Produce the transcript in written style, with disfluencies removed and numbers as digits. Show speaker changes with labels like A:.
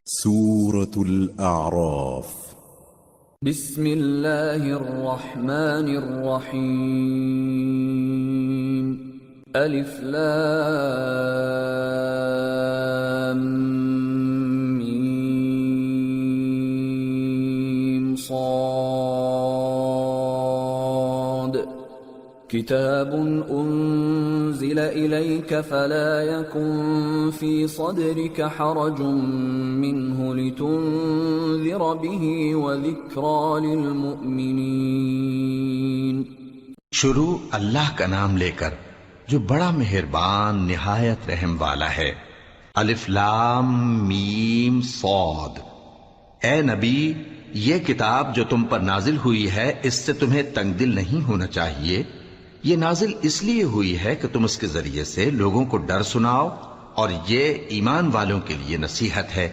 A: सूरतुल आराफ।
B: बिस्मिल्लाहिर रहमानिर रहीम। अलिफ लाम मीम साद। किताबुन उन्ज़िल इलैक फला यकुन फी सदरिक हरजुम मिन्हु लितुन्ज़िर बिही व ज़िक्रा लिलमुअ्मिनीन।
C: शुरू अल्लाह का नाम लेकर जो बड़ा मेहरबान निहायत रहम वाला है। अलिफ लाम मीम सौद। ए नबी, ये किताब जो तुम पर नाजिल हुई है, इससे तुम्हें तंगदिल नहीं होना चाहिए। ये नाजिल इसलिए हुई है कि तुम इसके जरिए से लोगों को डर सुनाओ और ये ईमान वालों के लिए नसीहत है।